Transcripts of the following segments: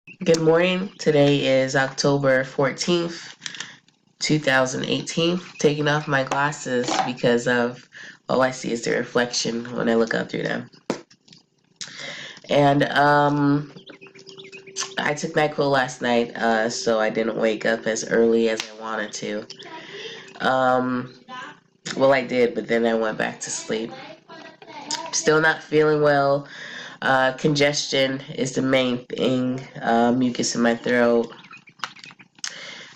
Good morning. Today is October 14th, 2018. Taking off my glasses because of all I see is the reflection when I look out through them. And I took NyQuil last night, so I didn't wake up as early as I wanted to. Well, I did, but then I went back to sleep. Still not feeling well. Congestion is the main thing. Mucus in my throat.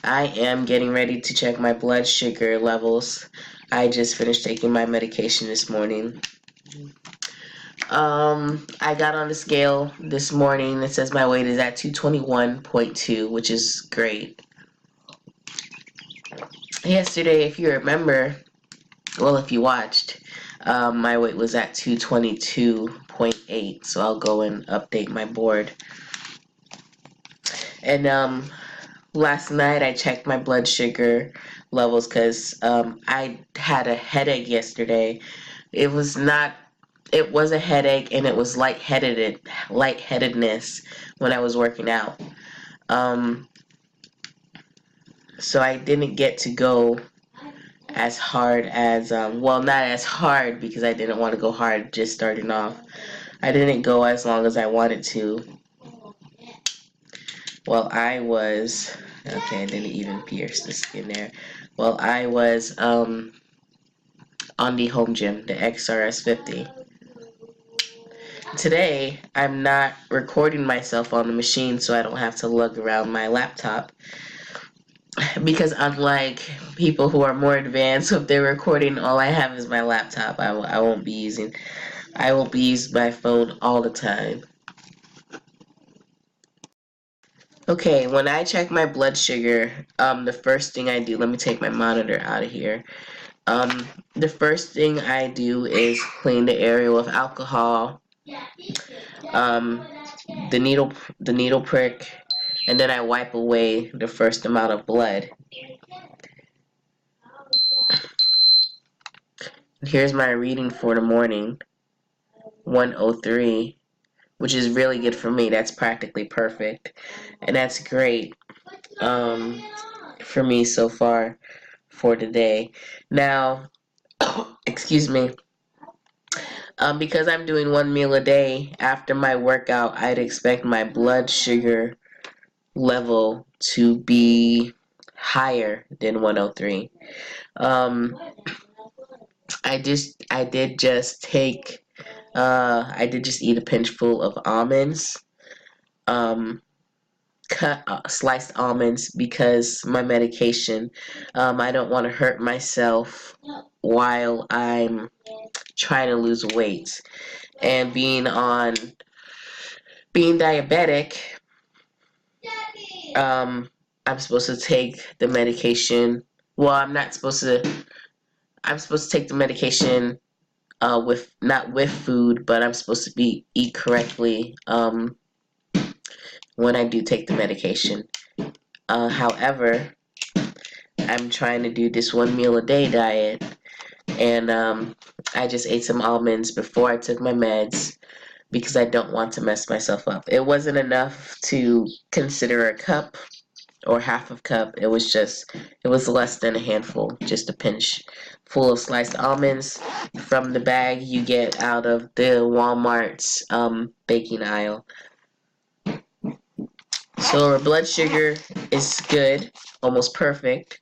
I am getting ready to check my blood sugar levels. I just finished taking my medication this morning. I got on the scale this morning. It says my weight is at 221.2, which is great. Yesterday, if you remember, well, if you watched, my weight was at 222.8, so I'll go and update my board. And last night I checked my blood sugar levels because I had a headache yesterday. It was a headache, and it was lightheadedness when I was working out. So I didn't get to go as hard as, well, not as hard because I didn't want to go hard just starting off. I didn't go as long as I wanted to. Well, I was, okay, I didn't even pierce the skin there. Well, I was on the home gym, the XRS 50. Today, I'm not recording myself on the machine so I don't have to lug around my laptop. Because unlike people who are more advanced, if they're recording, all I have is my laptop. I won't be using my phone all the time. Okay, when I check my blood sugar, the first thing I do, let me take my monitor out of here. The first thing I do is clean the area with alcohol, the needle prick, and then I wipe away the first amount of blood. Here's my reading for the morning, 103, which is really good for me. That's practically perfect, and that's great for me so far for today. Now, excuse me. Because I'm doing one meal a day, after my workout, I'd expect my blood sugar level to be higher than 103. I did just eat a pinch full of almonds, cut sliced almonds because my medication. I don't want to hurt myself while I'm trying to lose weight, and being diabetic, I'm supposed to take the medication. Well, I'm supposed to take the medication with not with food, but I'm supposed to eat correctly when I do take the medication. However, I'm trying to do this one meal a day diet, and I just ate some almonds before I took my meds because I don't want to mess myself up. It wasn't enough to consider a cup or half a cup. It was less than a handful, just a pinch full of sliced almonds from the bag you get out of the Walmart's baking aisle. So our blood sugar is good, almost perfect.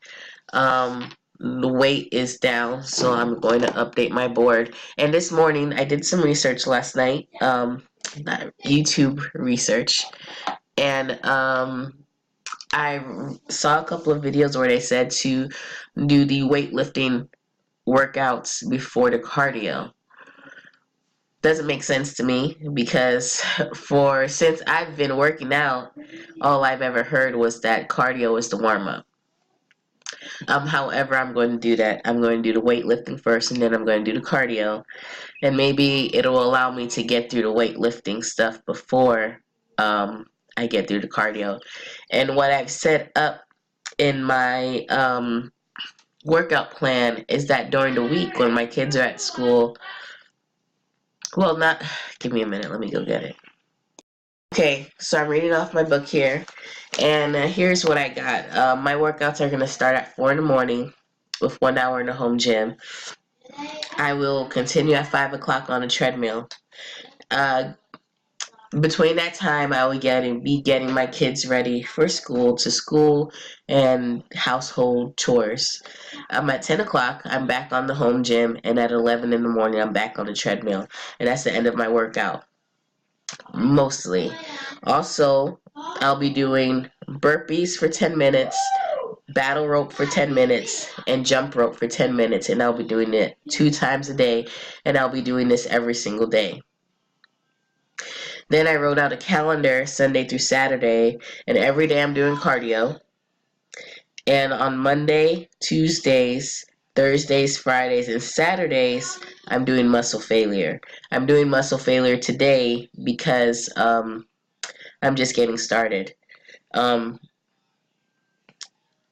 The weight is down, so I'm going to update my board. And this morning, I did some research last night, YouTube research, and I saw a couple of videos where they said to do the weightlifting workouts before the cardio. Doesn't make sense to me because since I've been working out, all I've ever heard was that cardio is the warm-up. However, I'm going to do that. I'm going to do the weightlifting first, and then I'm going to do the cardio, and maybe it'll allow me to get through the weightlifting stuff before I get through the cardio. And what I've set up in my workout plan is that during the week when my kids are at school, well, not, give me a minute, let me go get it. Okay, so I'm reading off my book here, and here's what I got. My workouts are going to start at 4 in the morning with 1 hour in the home gym. I will continue at 5 o'clock on a treadmill. Between that time, I will be getting my kids ready for school and household chores. At 10 o'clock, I'm back on the home gym, and at 11 in the morning, I'm back on the treadmill, and that's the end of my workout, mostly. Also, I'll be doing burpees for 10 minutes, battle rope for 10 minutes, and jump rope for 10 minutes, and I'll be doing it 2 times a day, and I'll be doing this every single day. Then I wrote out a calendar Sunday through Saturday, and every day I'm doing cardio. And on Monday, Tuesdays, Thursdays, Fridays, and Saturdays, I'm doing muscle failure. I'm doing muscle failure today because I'm just getting started. And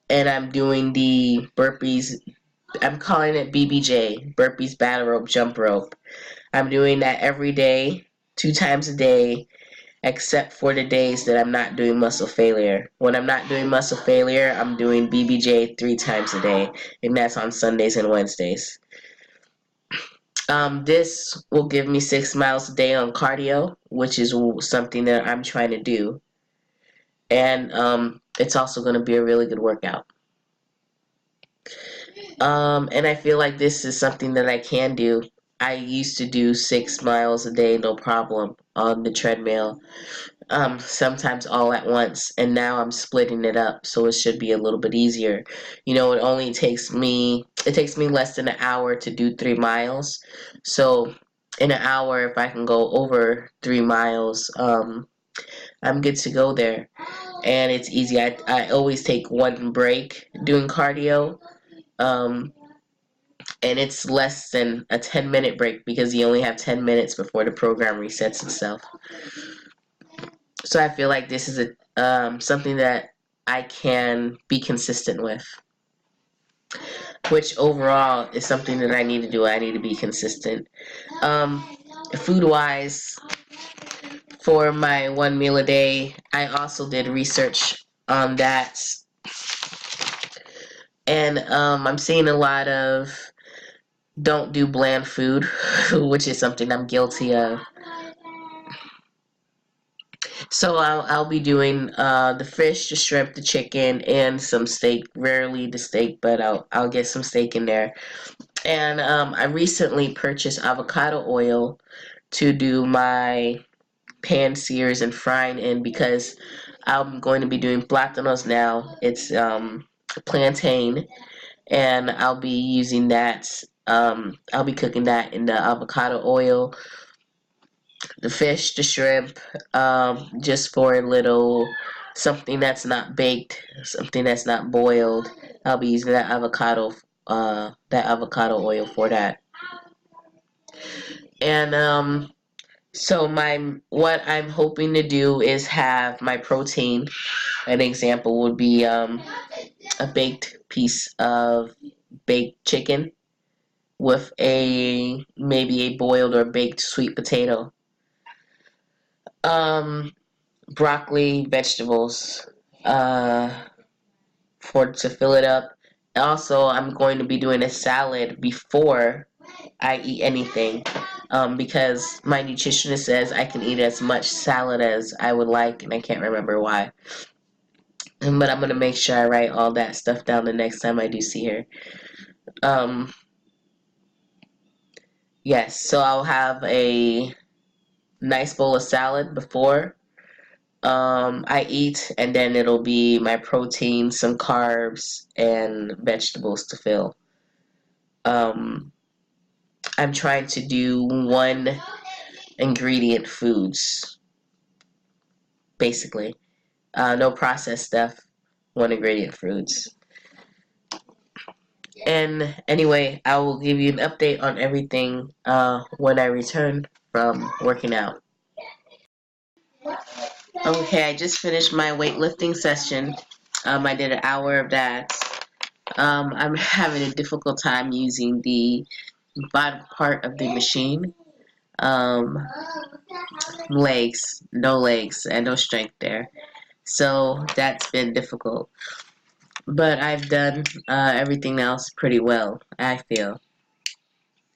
I'm doing the burpees. I'm calling it BBJ, burpees, battle rope, jump rope. I'm doing that every day, 2 times a day, except for the days that I'm not doing muscle failure. When I'm not doing muscle failure, I'm doing BBJ 3 times a day, and that's on Sundays and Wednesdays. This will give me 6 miles a day on cardio, which is something that I'm trying to do. And it's also going to be a really good workout. And I feel like this is something that I can do. I used to do 6 miles a day, no problem, on the treadmill. Sometimes all at once, and now I'm splitting it up, so it should be a little bit easier. It takes me less than an hour to do 3 miles. So in an hour, if I can go over 3 miles, I'm good to go there. And it's easy. I always take 1 break doing cardio. And it's less than a 10-minute break because you only have 10 minutes before the program resets itself. So I feel like this is something that I can be consistent with, which overall is something that I need to do. I need to be consistent. Food-wise, for my 1 meal a day, I also did research on that, and I'm seeing a lot of don't do bland food, which is something I'm guilty of. So I'll be doing the fish, the shrimp, the chicken, and some steak. Rarely the steak, but I'll get some steak in there. And I recently purchased avocado oil to do my pan sears and frying in because I'm going to be doing plátanos now. It's plantain, and I'll be using that. I'll be cooking that in the avocado oil. The fish, the shrimp, just for a little something that's not baked, something that's not boiled. I'll be using that avocado oil for that. And so what I'm hoping to do is have my protein. An example would be a baked piece of baked chicken with maybe a boiled or baked sweet potato. Broccoli, vegetables, to fill it up. Also, I'm going to be doing a salad before I eat anything, because my nutritionist says I can eat as much salad as I would like, and I can't remember why. But I'm going to make sure I write all that stuff down the next time I do see her. Yes, so I'll have a nice bowl of salad before I eat, and then it'll be my protein, some carbs, and vegetables to fill. I'm trying to do 1 ingredient foods, basically. No processed stuff, 1 ingredient foods. And anyway, I will give you an update on everything when I return from working out. Okay, I just finished my weightlifting session. I did an hour of that. I'm having a difficult time using the bottom part of the machine. legs, no legs, and no strength there. So that's been difficult. But I've done everything else pretty well, I feel.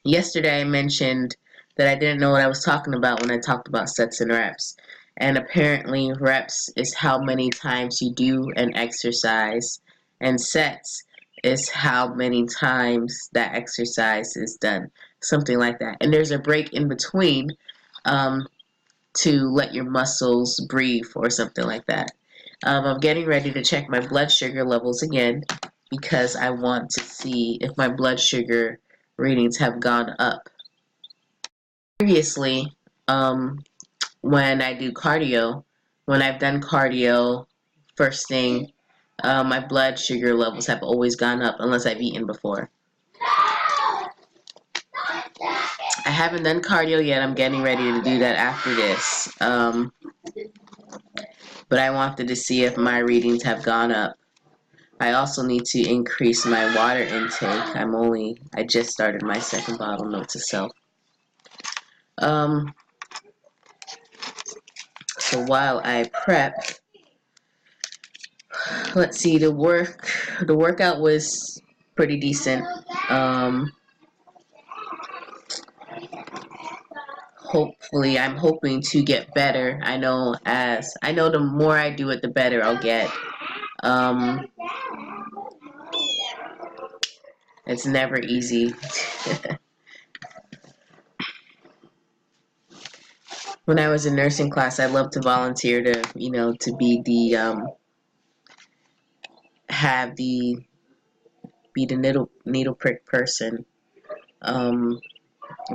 Yesterday I mentioned that I didn't know what I was talking about when I talked about sets and reps. And apparently reps is how many times you do an exercise, and sets is how many times that exercise is done. Something like that. And there's a break in between to let your muscles breathe or something like that. I'm getting ready to check my blood sugar levels again because I want to see if my blood sugar readings have gone up. Previously, when I do cardio, when I've done cardio first thing, my blood sugar levels have always gone up unless I've eaten before. I haven't done cardio yet. I'm getting ready to do that after this. But I wanted to see if my readings have gone up. I also need to increase my water intake. I just started my second bottle, note to self. So while I prep, let's see, the workout was pretty decent. Hopefully, I'm hoping to get better. I know the more I do it, the better I'll get. It's never easy. When I was in nursing class, I loved to volunteer to be the be the needle prick person.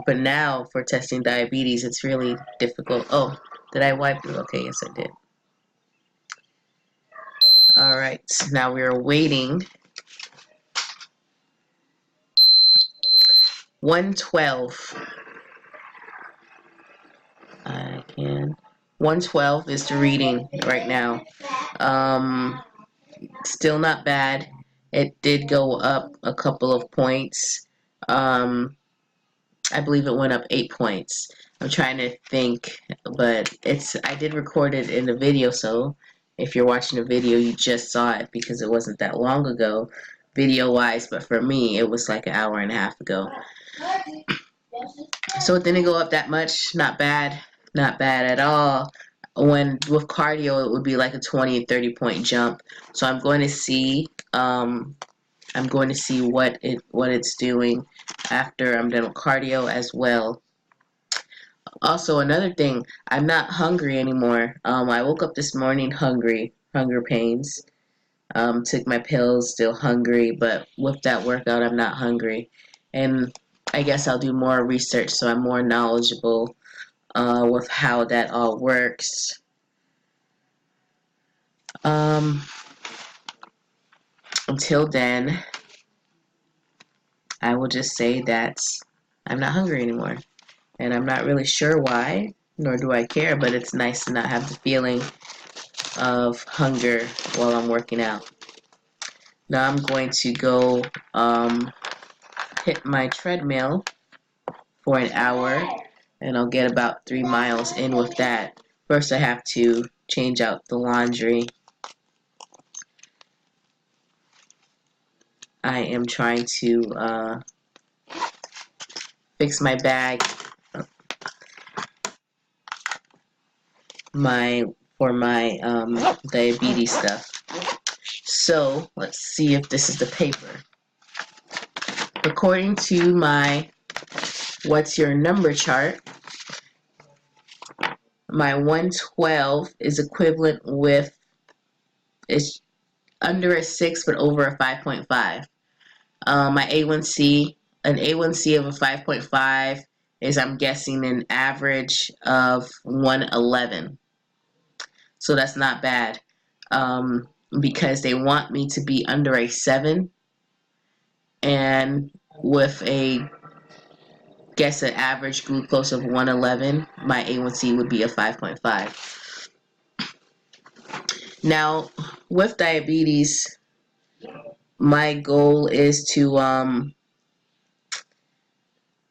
But now for testing diabetes, it's really difficult. Oh, did I wipe it? Okay, yes I did. All right, now we're waiting. 112. 112 is the reading right now. Still not bad. It did go up a couple of points. I believe it went up 8 points. I'm trying to think, but I did record it in the video, so if you're watching the video, you just saw it because it wasn't that long ago, video-wise, but for me, it was like an hour and a half ago. So it didn't go up that much. Not bad. Not bad at all. With cardio, it would be like a 20 or 30 point jump. So I'm going to see what it's doing after I'm done with cardio as well. Also, another thing, I'm not hungry anymore. I woke up this morning hungry, hunger pains. Took my pills, still hungry, but with that workout, I'm not hungry. And I guess I'll do more research so I'm more knowledgeable with how that all works. Until then, I will just say that I'm not hungry anymore. And I'm not really sure why, nor do I care, but it's nice to not have the feeling of hunger while I'm working out. Now I'm going to go hit my treadmill for an hour, and I'll get about 3 miles in with that. First I have to change out the laundry. I am trying to fix my bag for my diabetes stuff. So let's see if this is the paper. According to my What's Your Number chart, my 112 is equivalent with, it's under a 6 but over a 5.5. My A1C, an A1C of a 5.5 is, I'm guessing, an average of 111. So that's not bad. Because they want me to be under a 7, and with an average glucose of 111, my A1C would be a 5.5. Now, with diabetes, my goal is to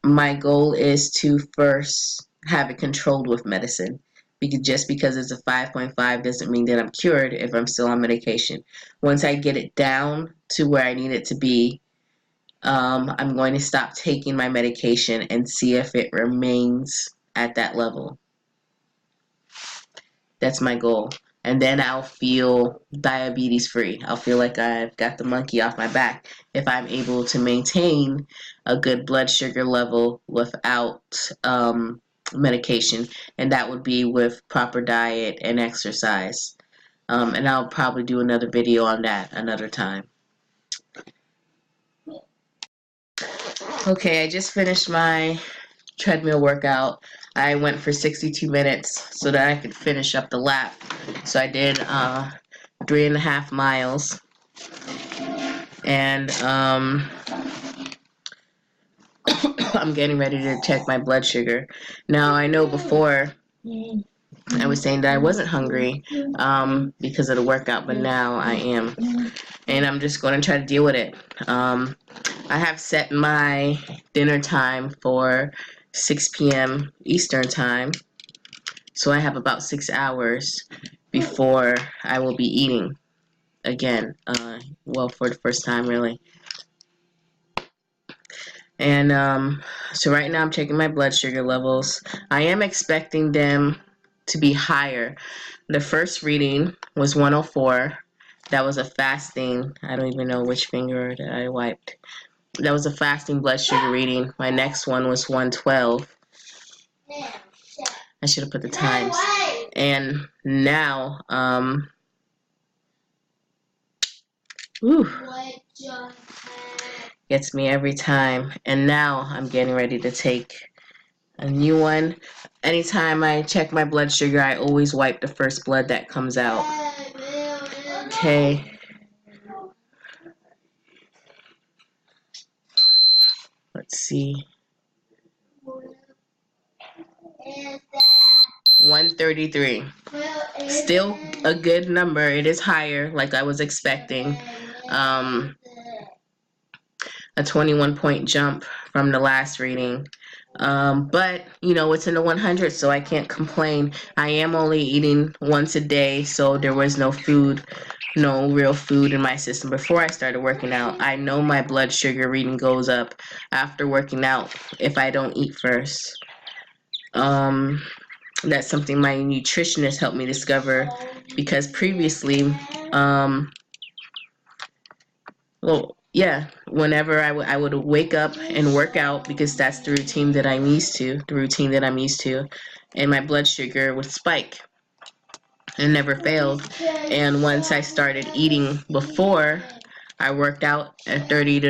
my goal is to first have it controlled with medicine. Because just because it's a 5.5 doesn't mean that I'm cured if I'm still on medication. Once I get it down to where I need it to be, I'm going to stop taking my medication and see if it remains at that level. That's my goal. And then I'll feel diabetes free. I'll feel like I've got the monkey off my back if I'm able to maintain a good blood sugar level without medication. And that would be with proper diet and exercise. And I'll probably do another video on that another time. Okay, I just finished my treadmill workout. I went for 62 minutes so that I could finish up the lap. So I did 3.5 miles. And I'm getting ready to check my blood sugar. Now, I know before I was saying that I wasn't hungry because of the workout, but now I am. And I'm just going to try to deal with it. I have set my dinner time for 6 p.m. Eastern time. So I have about 6 hours before I will be eating again. Well, for the first time, really. And so right now I'm checking my blood sugar levels. I am expecting them to be higher. The first reading was 104. That was a fasting. I don't even know which finger that I wiped. That was a fasting blood sugar reading. My next one was 112. I should have put the times. And now, gets me every time. And now I'm getting ready to take a new one. Anytime I check my blood sugar, I always wipe the first blood that comes out. Okay. Let's see. 133. Still a good number. It is higher, like I was expecting. A 21-point jump from the last reading. But, you know, it's in the 100s, so I can't complain. I am only eating once a day, so there was no food, no real food in my system before I started working out. I know my blood sugar reading goes up after working out if I don't eat first. That's something my nutritionist helped me discover, because previously, whenever I would wake up and work out, because that's the routine that I'm used to, and my blood sugar would spike and never failed. And once I started eating before I worked out at 30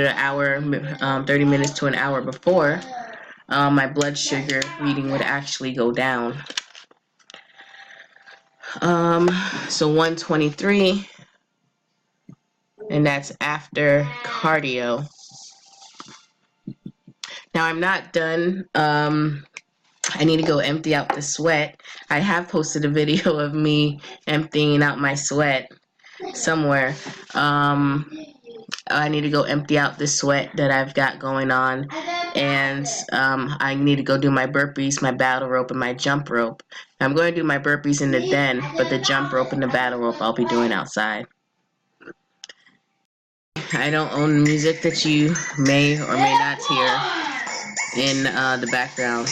minutes to an hour before, my blood sugar reading would actually go down. So 123, and that's after cardio. Now I'm not done. I need to go empty out the sweat. I have posted a video of me emptying out my sweat somewhere. I need to go empty out the sweat that I've got going on, and I need to go do my burpees, my battle rope, and my jump rope. I'm going to do my burpees in the den, but the jump rope and the battle rope I'll be doing outside. I don't own music that you may or may not hear in the background.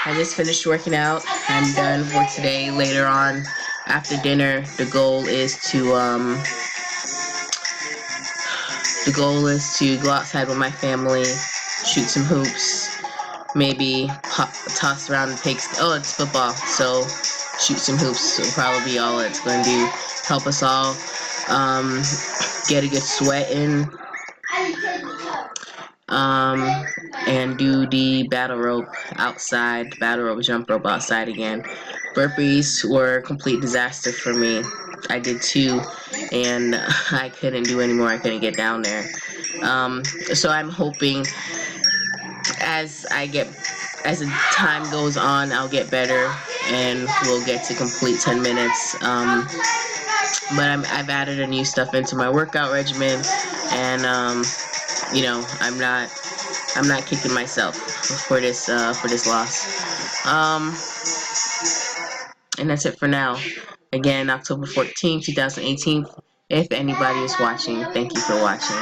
I just finished working out. I'm done for today. Later on, after dinner, the goal is to go outside with my family, shoot some hoops, maybe toss around the pigs. Oh, it's football, so shoot some hoops will probably be all it's going to do. Help us all get a good sweat in, and do the battle rope outside, battle rope, jump rope outside again. Burpees were a complete disaster for me. I did 2, and I couldn't do any more. I couldn't get down there. So I'm hoping as the time goes on, I'll get better, and we'll get to complete 10 minutes. But I've added a new stuff into my workout regimen, and you know, I'm not kicking myself for this loss. And that's it for now. Again, October 14th, 2018. If anybody is watching, thank you for watching.